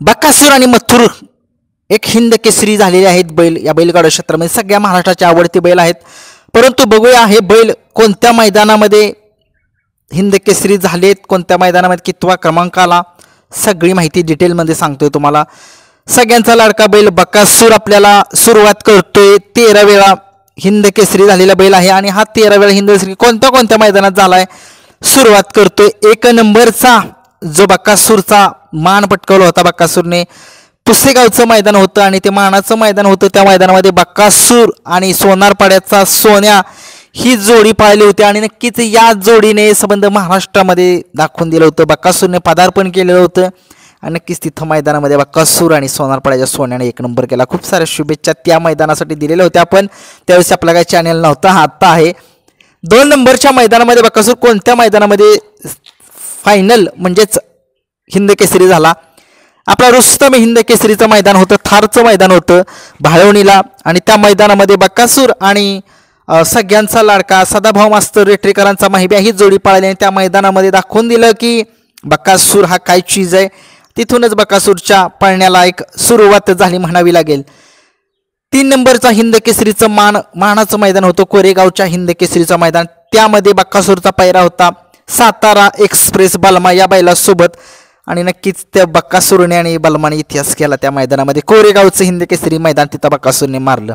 बकासूर आणि मथुर एक हिंद केसरी झालेले आहेत बैल या बैलगाडा क्षेत्रामध्ये सगळ्या महाराष्ट्राचे आवडते बैल आहेत। परंतु बघूया हे बैल कोणत्या मैदानामध्ये हिंद केसरी झालेत, कोणत्या मैदानामध्ये कितवा क्रमांक आला, सगळी माहिती डिटेलमध्ये सांगतोय तुम्हाला। सगळ्यांचा लाडका बैल बकासूर आपल्याला सुरुवात करतोय। 13 वेळा हिंद केसरी झालेला बैल आहे आणि हा 13 वेळा हिंद केसरी कोणत्या कोणत्या मैदानात झालाय सुरुवात करतोय। 1 नंबरचा जो बकासूरचा मान पटकावला होता बकासूरने, पुसेगावचं मैदान होतं आणि ते मानाचं मैदान होतं। त्या मैदानामध्ये बकासूर आणि सोनारपाड्याचा सोन्या ही जोडी पाहिली होती आणि नक्कीच या जोडीने संबंध महाराष्ट्रामध्ये दाखवून दिलं होतं। बकासूरने पदार्पण केलेलं होतं आणि नक्कीच तिथं मैदानामध्ये बकासूर आणि सोनारपाड्याच्या सोन्याने 1 नंबर केला। खूप साऱ्या शुभेच्छा त्या मैदानासाठी दिलेल्या होत्या, पण त्यावेळेस आपला काही चॅनल नव्हता, हा आता आहे। 2 नंबरच्या मैदानामध्ये बकासूर कोणत्या मैदानामध्ये फायनल म्हणजेच हिंद केसरी झाला, आपला रुस्तम हिंद केसरीचं मैदान होतं, थारचं मैदान होतं भाळवणीला आणि त्या मैदानामध्ये बकासूर आणि सगळ्यांचा लाडका सदाभाऊ मास्तर रेटरेकरांचा माहिब्या ही जोडी पाळली आणि त्या मैदानामध्ये दाखवून दिलं की बकासूर हा काय चीज आहे। तिथूनच बकासूरच्या पळण्याला एक सुरुवात झाली म्हणावी लागेल। 3 नंबरचा हिंद केसरीचं मानाचं मैदान होतं कोरेगावच्या हिंद केसरीचं मैदान, त्यामध्ये बकासूरचा पैरा होता सातारा एक्सप्रेस बलमा या बैलासोबत आणि नक्कीच त्या बकासूरने आणि बलमाने इतिहास केला त्या मैदानामध्ये। कोरेगावचं हिंद केसरी मैदान तिथं बकासूरने मारलं।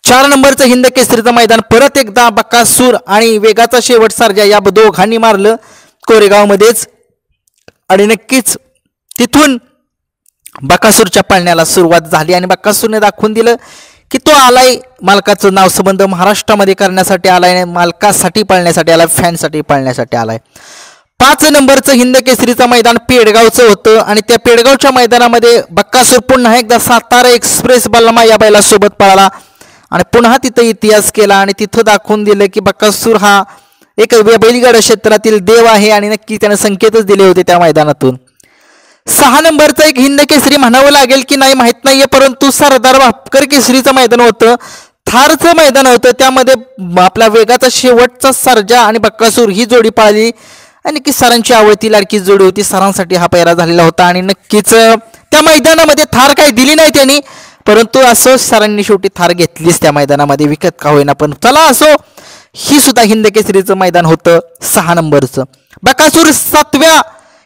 4 नंबरचं हिंद केसरीचं मैदान परत एकदा बकासूर आणि वेगाचा शेवट सर्जा या दोघांनी मारलं कोरेगावमध्येच आणि नक्कीच तिथून बकासूरच्या पळण्याला सुरुवात झाली आणि बकासूरने दाखवून दिलं की तो आलाय मालकाचं नाव संबंध महाराष्ट्रामध्ये करण्यासाठी आलाय, मालकासाठी पळण्यासाठी आलाय, फॅनसाठी पळण्यासाठी आलाय। 5 नंबरचं हिंद केसरीचं मैदान पेडगावचं होतं आणि त्या पेडगावच्या मैदानामध्ये बकासूर पुन्हा एकदा सातारा एक्सप्रेस बलमा या बैलासोबत पळाला आणि पुन्हा तिथं इतिहास केला आणि तिथं दाखवून दिलं की बकासूर हा एक बैलगाडा क्षेत्रातील देव आहे आणि नक्की त्याने संकेतच दिले होते त्या मैदानातून। 6 नंबरचं एक हिंद केसरी म्हणावं लागेल की नाही माहित नाहीये, परंतु सरदार भापकर केसरीचं मैदान होतं, थारचं मैदान होतं, त्यामध्ये आपला वेगाचा शेवटचा सर्जा आणि बकासूर ही जोडी पाळली आणि की सरांची आवडती लाडकी जोडी होती, सरांसाठी हा पैरा झालेला होता आणि नक्कीच त्या मैदानामध्ये थार काही दिली नाही त्यांनी, परंतु असं सरांनी शेवटी थार घेतलीच त्या मैदानामध्ये विकत का होईना, पण चला असो ही सुद्धा हिंद केसरीचं मैदान होतं 6 नंबरचं। बकासूर 7व्या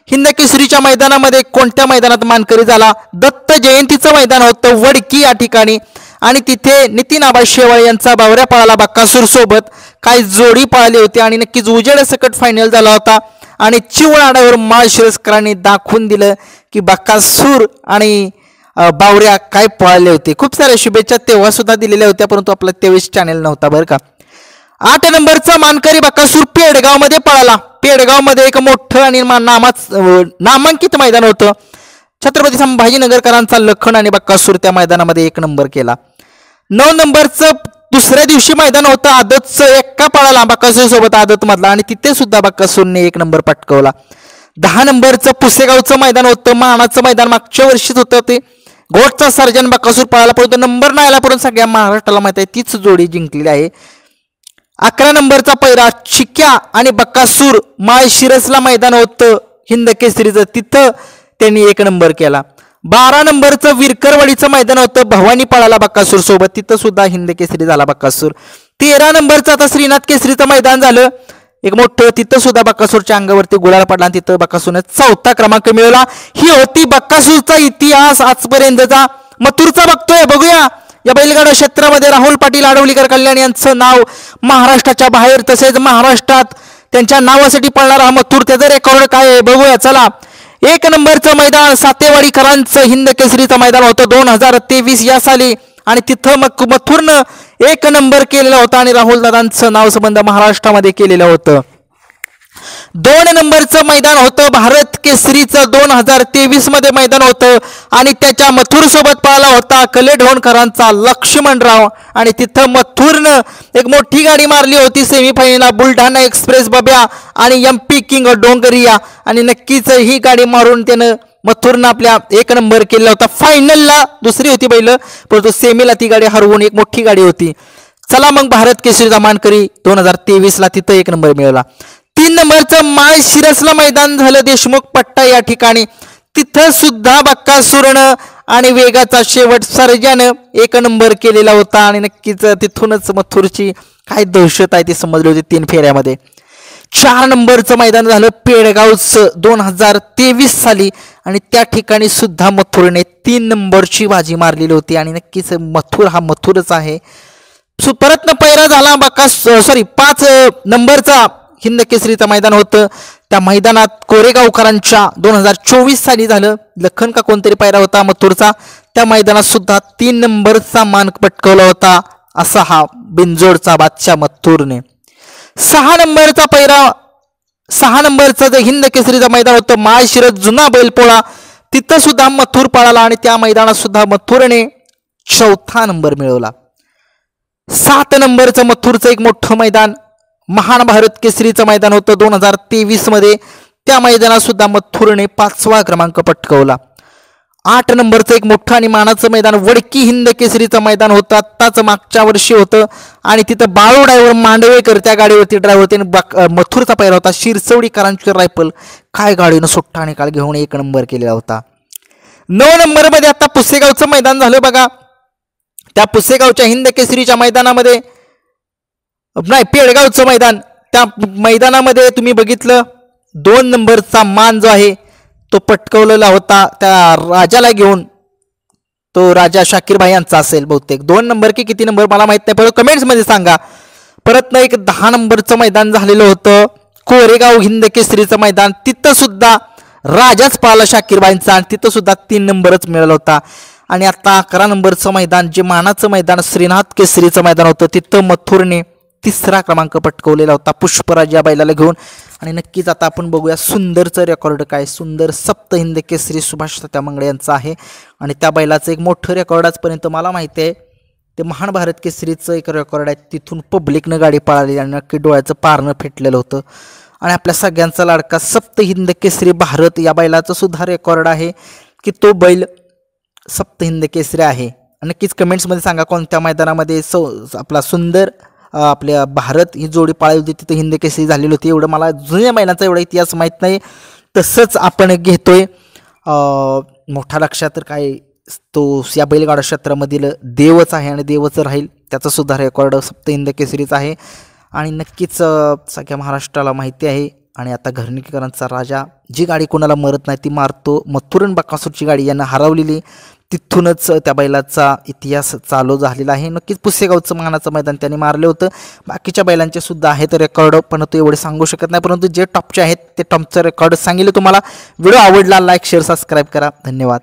हिंद केसरीच्या मैदानामध्ये कोणत्या मैदानात मानकरी झाला, दत्त जयंतीचं मैदान होतं वडकी या ठिकाणी आणि तिथे नितीन आबा शेवाळे यांचा बावऱ्या पळाला बकासूर सोबत, काही जोडी पळाली होती आणि नक्कीच उजेड सकट फायनल झाला होता आणि चिवळाड्यावर माळशिरसकरांनी दाखवून दिलं की बकासूर आणि बावऱ्या काय पळाले होते। खूप साऱ्या शुभेच्छा तेव्हा सुद्धा दिलेल्या होत्या, परंतु आपला तेव्हाच चॅनल नव्हता बरं का। 8 नंबरचा मानकरी बकासूर पेडगावमध्ये पळाला, पेडगावमध्ये एक मोठं आणि नामांकित मैदान होतं, छत्रपती संभाजीनगरकरांचा लखन आणि बकासूर त्या मैदानामध्ये 1 नंबर केला। 9 नंबरचं दुसऱ्या दिवशी मैदान होतं आदतचं, एक्का पळाला बकासूर सोबत आदत मधला आणि तिथे सुद्धा बकासूरने 1 नंबर पटकवला। 10 नंबरचं पुसेगावचं मैदान होतं, मानाचं मैदान मागच्या वर्षीच होतं, ते घोटचा सर्जन बकासूर पळाला, परंतु नंबर नाही आला, परंतु सगळ्या महाराष्ट्राला माहिती आहे तीच जोडी जिंकलेली आहे। 11 नंबरचा पैरा चिक्या आणि बकासूर माळशिरसला मैदान होतं हिंद केसरीचं, तिथं त्यांनी 1 नंबर केला। 12 नंबरचं विरकरवाडीचं मैदान होतं, भवानी पळाला बकासूर सोबत, तिथं सुद्धा हिंद केसरी झाला बकासूर। 13 नंबरचं आता श्रीनाथ केसरीचं मैदान झालं एक मोठं, तिथं सुद्धा बकासूरच्या अंगावरती गुलाल पडला आणि तिथं बकासूरने 4था क्रमांक मिळवला। ही होती बकासूरचा इतिहास आजपर्यंतचा। मथुरचा बघतोय, बघूया या बैलगाडा क्षेत्रामध्ये राहुल पाटील आडवलीकर कल्याण यांचं नाव महाराष्ट्राच्या बाहेर तसेच महाराष्ट्रात त्यांच्या नावासाठी पळणारा हा मथुर, त्याचं रेकॉर्ड काय आहे बघूया चला। 1 नंबरचं मैदान सातेवाडीकरांचं हिंद केसरीचं मैदान होतं 2023 या साली आणि तिथं मग मथुरनं 1 नंबर केलेला होता आणि राहुल दादांचं नाव संबंध महाराष्ट्रामध्ये केलेलं होतं। 2 नंबरचं मैदान होतं भारत केसरीचं 2023 मध्ये मैदान होतं आणि त्याच्या मथुर सोबत पळाला होता कलेढोणकरांचा लक्ष्मणराव आणि तिथं मथुरनं एक मोठी गाडी मारली होती सेमीफायनलला, बुलढाणा एक्सप्रेस बब्या आणि MP किंग डोंगरिया आणि नक्कीच ही गाडी मारून त्यानं मथुरनं आपल्या 1 नंबर केला होता। फायनलला दुसरी होती बैल, परंतु सेमीला ती गाडी हरवून एक मोठी गाडी होती। चला मग भारत केसरीचा मानकरी 2023 ला तिथं 1 नंबर मिळवला। 3 नंबरचं माळशिरसला मैदान झालं देशमुख पट्टा या ठिकाणी, तिथं सुद्धा बक्कासुरनं आणि वेगाचा शेवट सर्जानं एक नंबर केलेला होता आणि नक्कीच तिथूनच मथुरची काय दहशत आहे ती समजली होती 3 फेऱ्यामध्ये. 4 नंबरचं मैदान झालं पेडगावचं 2023 साली आणि त्या ठिकाणी सुद्धा मथुरने 3 नंबरची बाजी मारलेली होती आणि नक्कीच मथुर हा मथुरच आहे. परत पैरा झाला 5 नंबरचा हिंद केसरीचं मैदान होतं. त्या मैदानात कोरेगावकरांच्या 2024 साली झालं. लखन का कोणतरी पैरा होता मथुरचा. त्या मैदानात सुद्धा 3 नंबरचा मान पटकवला होता असा हा बिंजोडचा बादशाह मथुरने. 6 नंबरचा पैरा 6 नंबरचं जे हिंद केसरीचं मैदान होतं माळशिरस जुना बैलपोळा तिथं सुद्धा मथुर पळाला आणि त्या मैदानात सुद्धा मथुरने 4था नंबर मिळवला. 7 नंबरचं मथुरचं एक मोठं मैदान महान भारत केसरीचं मैदान होतं 2023 मध्ये. त्या मैदानात सुद्धा मथुरने 5वा क्रमांक पटकवला. 8 नंबरचं एक मोठं आणि मानाचं मैदान वडकी हिंद केसरीचं मैदान होतं. आत्ताच मागच्या वर्षी होतं आणि तिथं बाळू ड्रायव्हर मांडवेकर त्या गाडीवरती ड्रायव्हर होते. मथुरचा पैरा होता शिरसवडीकरांची रायफल. काय गाडीनं सुट्टा निकाल घेऊन 1 नंबर केलेला होता. 9 नंबरमध्ये आता पुसेगावचं मैदान झालं बघा. त्या पुसेगावच्या हिंद केसरीच्या मैदानामध्ये नाही पेडगावचं मैदान त्या मैदानामध्ये तुम्ही बघितलं 2 नंबरचा मान जो आहे तो पटकवलेला होता त्या राजाला घेऊन. तो राजा शाकीर भाई यांचा असेल बहुतेक. 2 नंबर की किती नंबर मला माहित नाही, परत कमेंट्समध्ये सांगा. परत एक 10 नंबरचं मैदान झालेलं होतं कोरेगाव हिंद केसरीचं मैदान. तिथं सुद्धा राजाच पाला शाकीर भाईंचा आणि तिथं सुद्धा 3 नंबरच मिळाला होता. आणि आता 11 नंबरचं मैदान जे मानाचं मैदान श्रीनाथ केसरीचं मैदान होतं तिथं मथुरने 3रा क्रमांक पटकवलेला होता पुष्पराज या बैलाला घेऊन. आणि नक्कीच आता आपण बघूया सुंदरचं रेकॉर्ड काय. सुंदर 7 हिंद केसरी सुभाष तात्या मंगळे यांचं आहे आणि त्या बैलाचं एक मोठं रेकॉर्ड आजपर्यंत मला माहिती आहे ते महान भारत केसरीचं एक रेकॉर्ड आहे. तिथून पब्लिकनं गाडी पळाली आणि नक्की डोळ्याचं पारणं फेटलेलं होतं. आणि आपल्या सगळ्यांचा लाडका 7 हिंद केसरी भारत या बैलाचं सुद्धा रेकॉर्ड आहे की तो बैल 7 हिंद केसरी आहे. नक्कीच कमेंट्समध्ये सांगा कोणत्या मैदानामध्ये आपला सुंदर आपल्या भारत ही जोडी पाळली होती तिथे हिंद केसरी झालेली होती. एवढं मला जुन्या महिन्याचा एवढा इतिहास माहीत नाही. तसंच आपण घेतोय मोठा लक्षात तर काय तो या बैलगाडा क्षेत्रामधील देवच आहे आणि देवच राहील. त्याचा सुद्धा रेकॉर्ड 7 हिंद केसरीचा आहे आणि नक्कीच सगळ्या महाराष्ट्राला माहिती आहे. आणि आता घरणीकरांचा राजा जी गाडी कोणाला मरत नाही ती मारतो. मथुरन बकासूरची गाडी यांना हरवलेली तिथूनच त्या बैलाचा इतिहास चालू झालेला आहे. नक्कीच पुसेगावचं मानाचं मैदान त्यांनी मारले होतं. बाकीच्या बैलांचे सुद्धा आहेत रेकॉर्ड पण तो एवढे सांगू शकत नाही, परंतु जे टॉपचे आहेत ते टॉपचं रेकॉर्ड सांगितलं तुम्हाला. व्हिडिओ आवडला लाईक शेअर सबस्क्राईब करा. धन्यवाद.